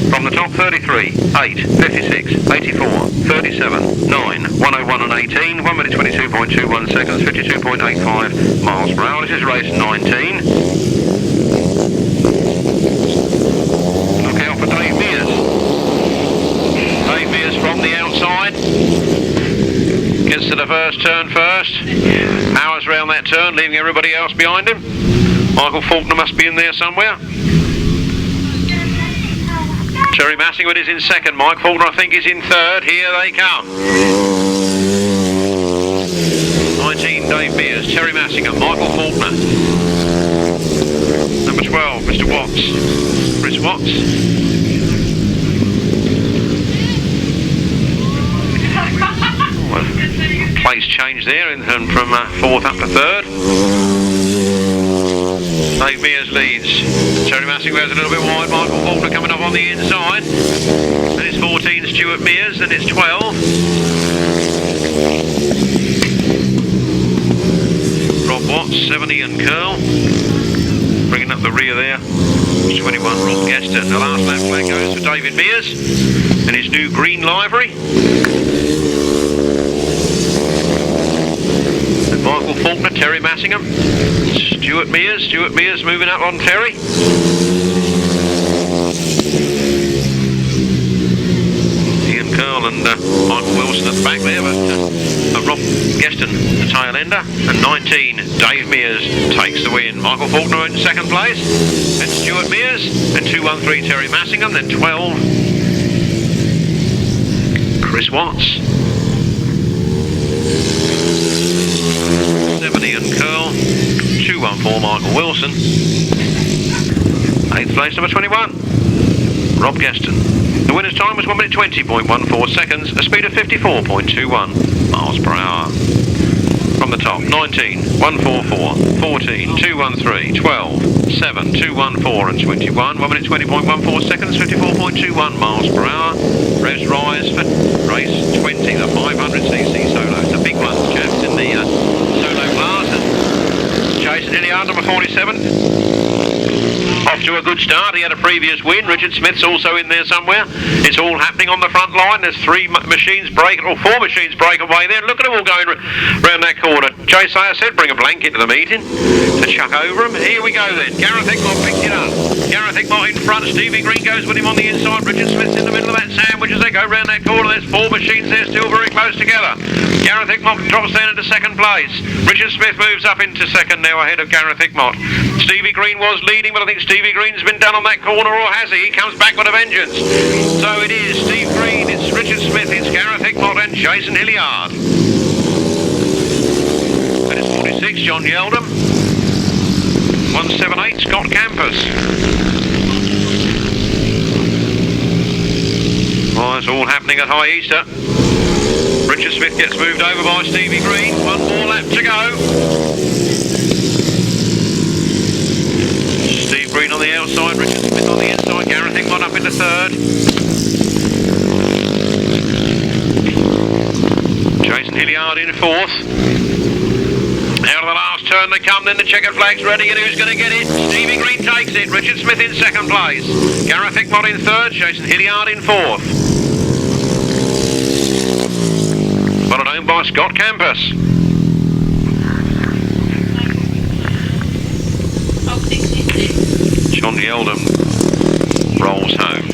A: From the top, 33, 8, 56, 84, 37, 9, 101 and 18, 1 minute 22.21 seconds, 52.85 miles per hour. This is race 19. Look out for Dave Mears. Dave Mears from the outside. Gets to the first turn first. Powers round that turn, leaving everybody else behind him. Michael Faulkner must be in there somewhere. Teri Massingham is in second. Mike Faulkner, I think, is in third. Here they come. 19, Dave Mears. Teri Massingham. Michael Faulkner. Number 12, Mr. Watts. Chris Watts. Place change there from fourth up to third. Dave Mears leads. Teri Massingham goes a little bit wide. Michael Faulkner coming up on the inside. Then it's 14, Stuart Mears. Then it's 12. Rob Watts, 70 and Curl. Bringing up the rear there. 21, Rob Gaston. The last lap flag goes for David Mears and his new green livery. Michael Faulkner, Teri Massingham, Stuart Mears moving up on Teri. Ian Curl and Michael Wilson at the back there, but Rob Gaston, the tail ender, and 19, Dave Mears takes the win. Michael Faulkner in second place, and Stuart Mears, then 213 Teri Massingham, then 12, Chris Watts. 70 and Curl, 214 Michael Wilson, 8th place number 21, Rob Gaston. The winner's time was 1 minute 20.14 seconds, a speed of 54.21 miles per hour. From the top, 19, 144, 14, 213, 12, 7, 214 and 21, 1 minute 20.14 seconds, 54.21 miles per hour. Revs Rhyes for race 20, the 500cc solo. It's a big one, chaps, in the solo class. And Jason Hilliard, number 47, off to a good start. He had a previous win. Richard Smith's also in there somewhere. It's all happening on the front line. There's 3 machines break, or 4 machines break away there. Look at them all going round that corner. Jay Sayer said bring a blanket to the meeting to chuck over them. Here we go then. Gareth Hickmott picks it up. Gareth Hickmott in front. Stevie Green goes with him on the inside. Richard Smith's in the middle of that sandwich as they go round that corner. There's 4 machines there still very close together. Gareth Hickmott drops down into second place. Richard Smith moves up into second now ahead of Gareth Hickmott. Stevie Green was leading, but I think Stevie Green's been done on that corner, or has he? He comes back with a vengeance. So it is Steve Green, it's Richard Smith, it's Gareth Hickmott and Jason Hilliard. And it's 46, John Yeldham. 178, Scott Campos. Oh, it's all happening at High Easter. Richard Smith gets moved over by Stevie Green. 1 more lap to go. Steve Green on the outside, Richard Smith on the inside, Gareth Hickmott up into third. Jason Hilliard in fourth. Out of the last turn they come, then the checkered flag's ready, and who's going to get it? Stevie Green takes it, Richard Smith in second place. Gareth Hickmott in third, Jason Hilliard in fourth. Followed home by Scott Campos. John Yeldham rolls home.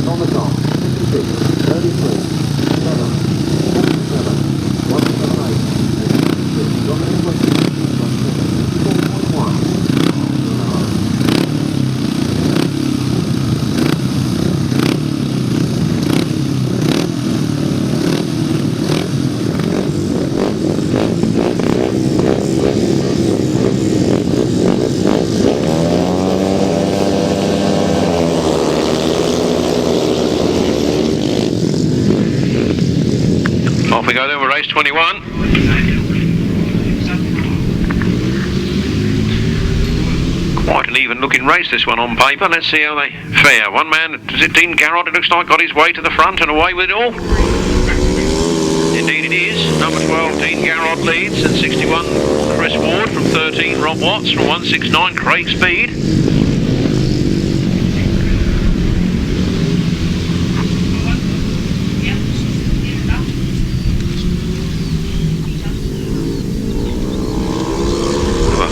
C: On the top, 56, 33, 7, 47, 178, Dominic West, 4.1.
A: Off we go then with race 21. Quite an even looking race this one on paper. Let's see how they fare. One man, is it Dean Garrod, it looks like, got his way to the front and away with it all? Indeed it is. Number 12 Dean Garrod leads, and 61 Chris Ward from 13 Rob Watts, from 169 Craig Speed.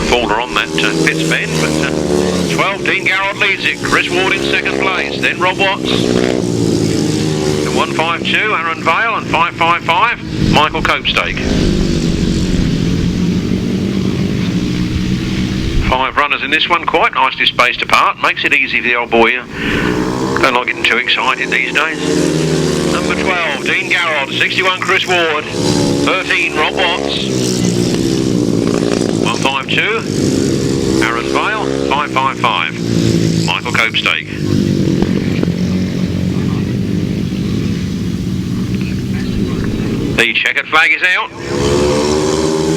A: Faulkner on that pits bend, but 12 Dean Garrod leads it. Chris Ward in second place, then Rob Watts. And 152 Aaron Vale, and 555 Michael Copestake. 5 runners in this one, quite nicely spaced apart. Makes it easy for the old boy. Don't like getting too excited these days. Number 12 Dean Garrod, 61 Chris Ward, 13 Rob Watts. 152 Aaron Vale, 555 Michael Copestake. The checkered flag is out.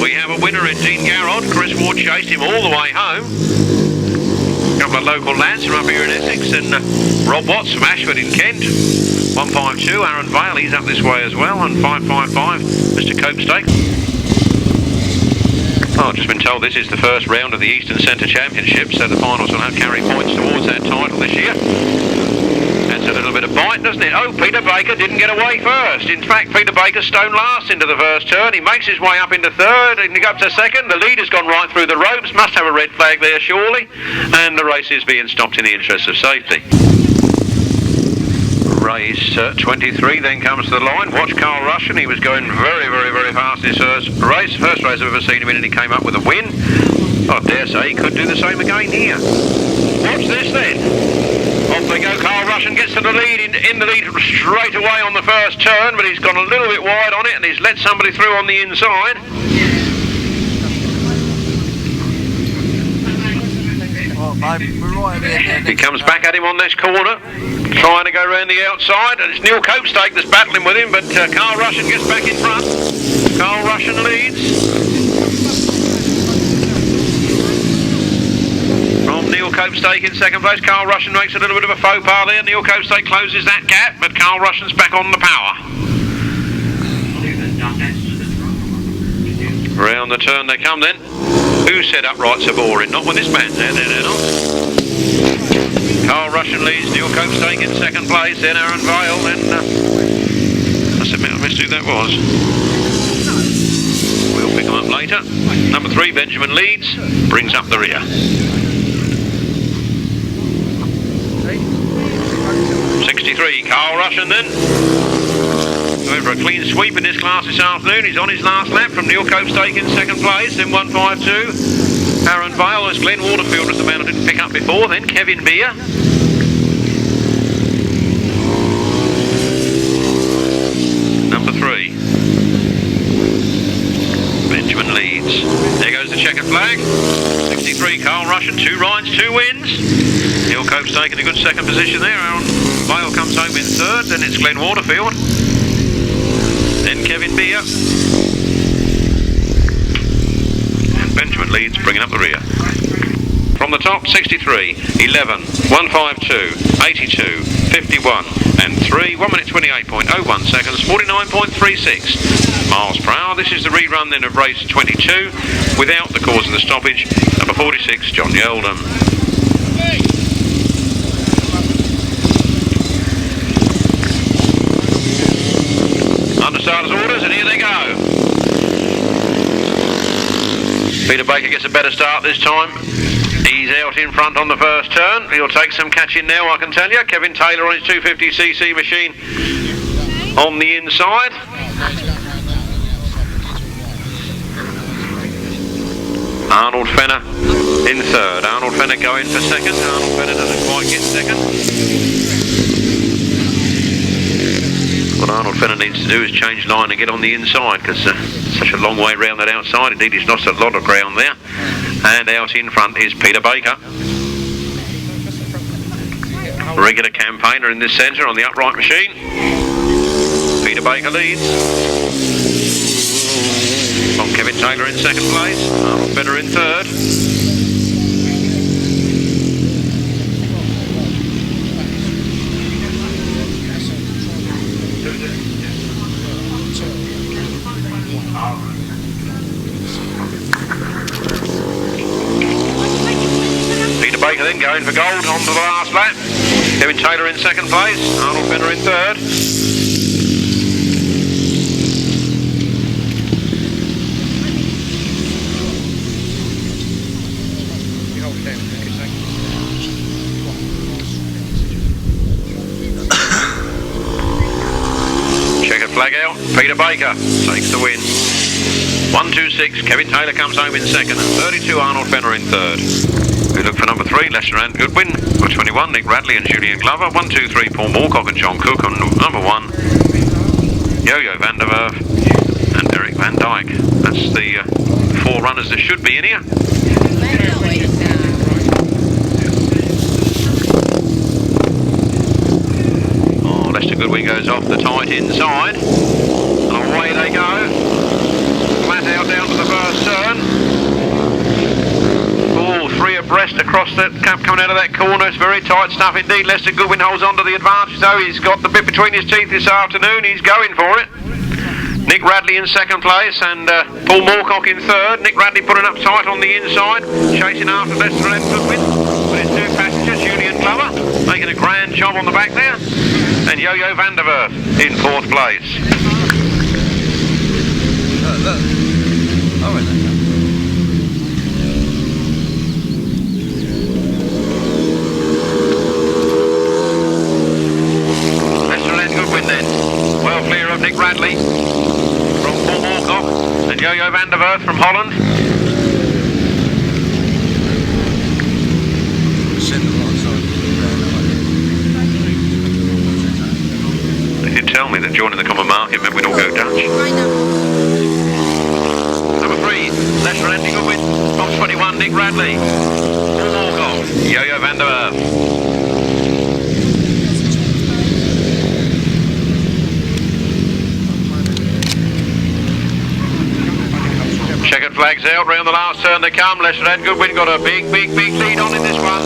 A: We have a winner in Dean Garrod. Chris Ward chased him all the way home. A couple of local lads from up here in Essex, and Rob Watts from Ashford in Kent. 152 Aaron Vale, he's up this way as well, and 555 Mr. Copestake. Oh, I've just been told this is the first round of the Eastern Centre Championship, so the finals will have carry points towards that title this year. That's a little bit of bite, doesn't it? Oh, Peter Baker didn't get away first. In fact, Peter Baker stone last into the first turn. He makes his way up into third, and he goes up to second. The leader's gone right through the ropes. Must have a red flag there, surely. And the race is being stopped in the interest of safety. Race 23 then comes to the line. Watch Carl Russian. He was going very, very, very fast in his first race. First race I've ever seen him in, and he came up with a win. I dare say he could do the same again here. Watch this then. Off they go. Carl Russian gets to the lead, in the lead straight away on the first turn, but he's gone a little bit wide on it, and he's let somebody through on the inside. He comes back at him on this corner, trying to go around the outside, and it's Neil Copestake that's battling with him, but Carl Russian gets back in front. Carl Russian leads. From Neil Copestake in second place. Carl Russian makes a little bit of a faux pas there. Neil Copestake closes that gap, but Carl Russian's back on the power. Round the turn they come then. Who said uprights are boring? Not with this man. They're not. Carl Russian leads, Neil Copestake in second place, then Aaron Vale, then I submit I missed who that was. We'll pick them up later. Number 3, Benjamin leads, brings up the rear. 63, Carl Russian then. Going for a clean sweep in this class this afternoon. He's on his last lap from Neil Copestake in second place, then 152. Aaron Vale, as Glenn Waterfield was the man I didn't pick up before, then Kevin Beer. Number 3. Benjamin leads. There goes the checkered flag. 63, Carl Russian, 2 rides, 2 wins. Neil Copestake in a good second position there. Aaron Vale comes home in third, then it's Glenn Waterfield. Then Kevin Beer. And Benjamin leads, bringing up the rear. From the top, 63, 11, 152, 82, 51, and 3, 1 minute 28.01 seconds, 49.36 miles per hour. This is the rerun then of race 22, without the cause of the stoppage, number 46, John Yeldham. Understarters orders, and here they go. Peter Baker gets a better start this time. He's out in front on the first turn. He'll take some catching now, I can tell you. Kevin Taylor on his 250cc machine on the inside. Arnold Fenner in third. Arnold Fenner going for second. Arnold Fenner doesn't quite get second. What Arnold Fenner needs to do is change line and get on the inside, because such a long way round that outside. Indeed, he's lost a lot of ground there. And out in front is Peter Baker. Regular campaigner in this centre on the upright machine. Peter Baker leads. From Kevin Taylor in second place. Arnold Fenner in third. Baker then going for gold on to the last lap. Kevin Taylor in second place, Arnold Fenner in third. Checkered flag out, Peter Baker takes the win. 126, Kevin Taylor comes home in second, and 32, Arnold Fenner in third. We look for number 3, Lester and Goodwin. Number 21, Nick Radley and Julian Glover. 1, 2, 3, Paul Moorcock and John Cook. And number 1, Yo-Yo van der Werf and Eric Van Dyke. That's the 4 runners there should be in here. Oh, Lester Goodwin goes off the tight inside. And away they go. Flat out down to the first turn. All 3 abreast across that cap coming out of that corner. It's very tight stuff indeed. Lester Goodwin holds on to the advantage though. He's got the bit between his teeth this afternoon. He's going for it. Nick Radley in second place and Paul Moorcock in third. Nick Radley putting up tight on the inside, chasing after Lester and Goodwin with his 2 passengers, Julian Glover making a grand job on the back there, and Yo-Yo van der Werf in 4th place. Well clear of Nick Radley from Paul Moorcock and Yo-Yo van der Werf from Holland. They did tell me that joining the common market meant we'd all go Dutch. Number 3, Lester Andy Goodwin. From 21, Nick Radley. Paul Moorcock, Yo-Yo van der Werf. Checkered flags out, round the last turn they come. Lester and Goodwin got a big lead on in this one.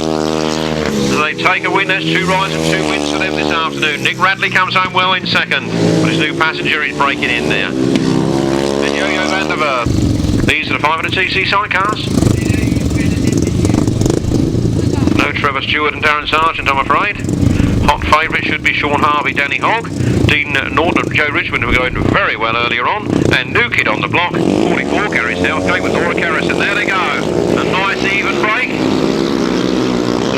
A: So they take a win. There's 2 rides and 2 wins for them this afternoon. Nick Radley comes home well in second, but his new passenger is breaking in there. And Yo-Yo van der Werf. These are the 500cc sidecars. No Trevor Stuart and Darren Sargent, I'm afraid. Hot favourite should be Shaun, Harvey, Danny Hogg, Dean Norton and Joe Richmond, who were going very well earlier on, and New Kid on the block. 44 carries Southgate with Laura Kerrison. There they go. A nice even break.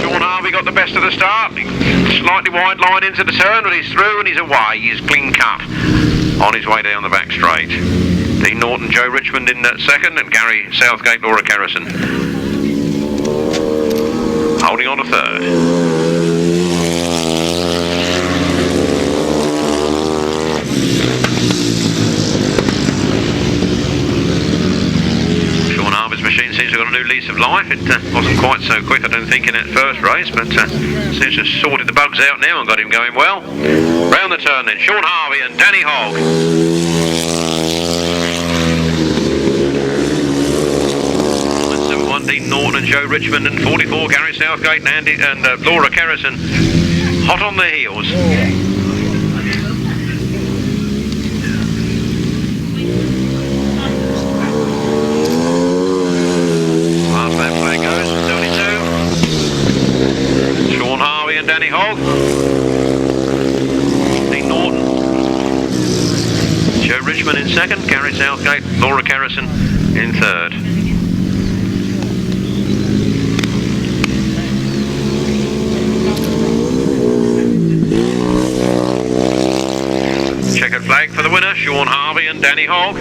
A: Shaun Harvey got the best of the start. Slightly wide line into the turn, but he's through and he's away. He's clean cut on his way down the back straight. Dean Norton, Joe Richmond in second, and Gary Southgate, Laura Kerrison holding on to third. Machine seems to have got a new lease of life. It wasn't quite so quick, I don't think, in that first race, but seems to have sorted the bugs out now and got him going well. Round the turn then, Shaun Harvey and Danny Hogg. And Dean Norton and Joe Richmond, and 44 Gary Southgate and Laura Kerrison hot on their heels. And Danny Hogg, Dean Norton, Joe Richmond in second, Gary Southgate, Laura Kerrison in third. Checkered flag for the winner, Shaun Harvey and Danny Hogg.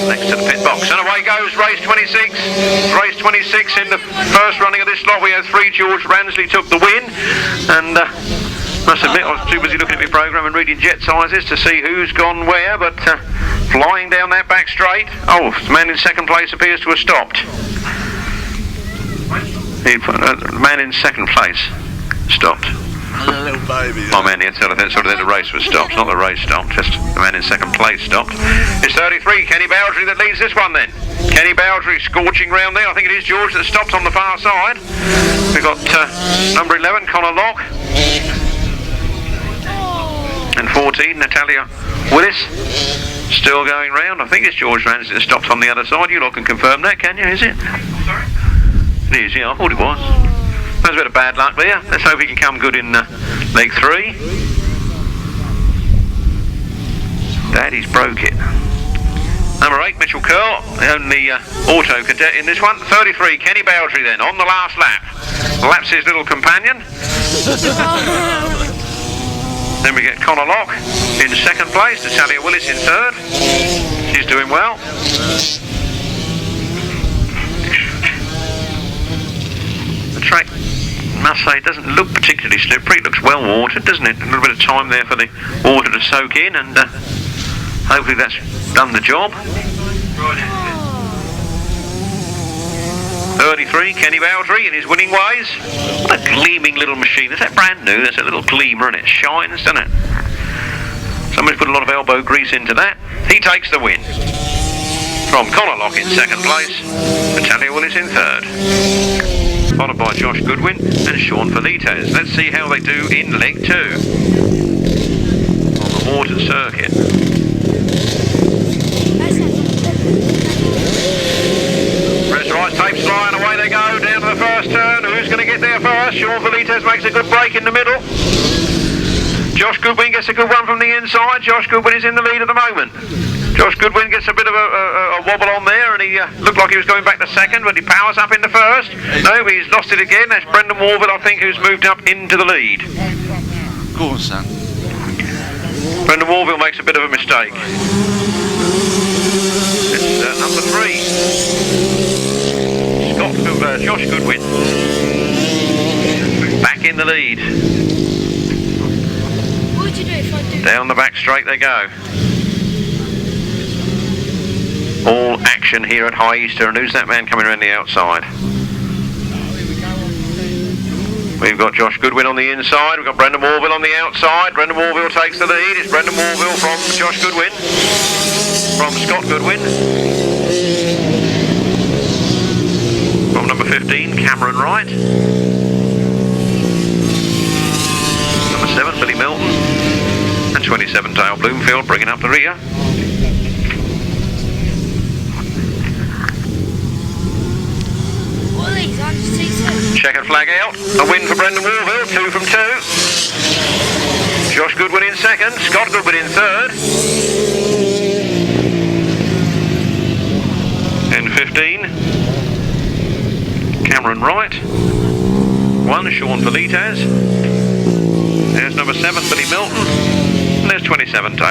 A: Next to the pit box, and away goes race 26. Race 26 in the first running of this lot. We had 3. George Ransley took the win, and must admit I was too busy looking at my programme and reading jet sizes to see who's gone where, but flying down that back straight. Oh, the man in second place appears to have stopped. The man in second place stopped.
B: Little baby.
A: My man here sort of then the race was stopped, not the race stopped, just the man in second place stopped. It's 33, Kenny Bowdry that leads this one then. Kenny Bowdry scorching round there. I think it is George that stopped on the far side. We've got number 11, Connor Locke. And 14, Natalia Willis. Still going round. I think it's George Ransley that stopped on the other side. You lot can confirm that, can you? Is it? It is, yeah, I thought it was. There's a bit of bad luck there. Let's hope he can come good in leg 3. Daddy's broke it. Number 8, Mitchell Curl, the only auto cadet in this one. 33, Kenny Bowdry then, on the last lap. Laps his little companion. Then we get Connor Locke in second place, Natalia Willis in third. She's doing well. The track, I must say, it doesn't look particularly slippery. It looks well watered, doesn't it? A little bit of time there for the water to soak in, and hopefully that's done the job. 33, Kenny Bowdry in his winning ways. What a gleaming little machine. Is that brand new? That's a little gleamer and it shines, doesn't it? Somebody's put a lot of elbow grease into that. He takes the win. From Connor Locke in second place, Natalia Willis in third. Followed by Josh Goodwin and Shaun Felites. Let's see how they do in leg 2 on the Morton circuit. Rhyes tapes flying, away they go down to the first turn. Who's going to get there first? Shaun Felites makes a good break in the middle. Josh Goodwin gets a good one from the inside. Josh Goodwin is in the lead at the moment. Josh Goodwin gets a bit of a wobble on there, and he looked like he was going back to second, but he powers up in the first. No, he's lost it again. That's Brendan Warville, I think, who's moved up into the lead.
B: Go on, son.
A: Brendan Warville makes a bit of a mistake. It's number 3. Josh Goodwin back in the lead.
D: What would you do if I do?
A: Down the back straight they go. All action here at High Easter, and who's that man coming around the outside? We've got Josh Goodwin on the inside, we've got Brendan Warville on the outside. Brendan Warville takes the lead. It's Brendan Warville from Josh Goodwin, from Scott Goodwin. From number 15, Cameron Wright. Number 7, Billy Milton. And 27, Dale Bloomfield, bringing up the rear. Checkered flag out. A win for Brendan Warville, 2 from 2. Josh Goodwin in second, Scott Goodwin in third. And 15, Cameron Wright. 1, Shaun Politas. There's number 7, Billy Milton. And there's 27, Dale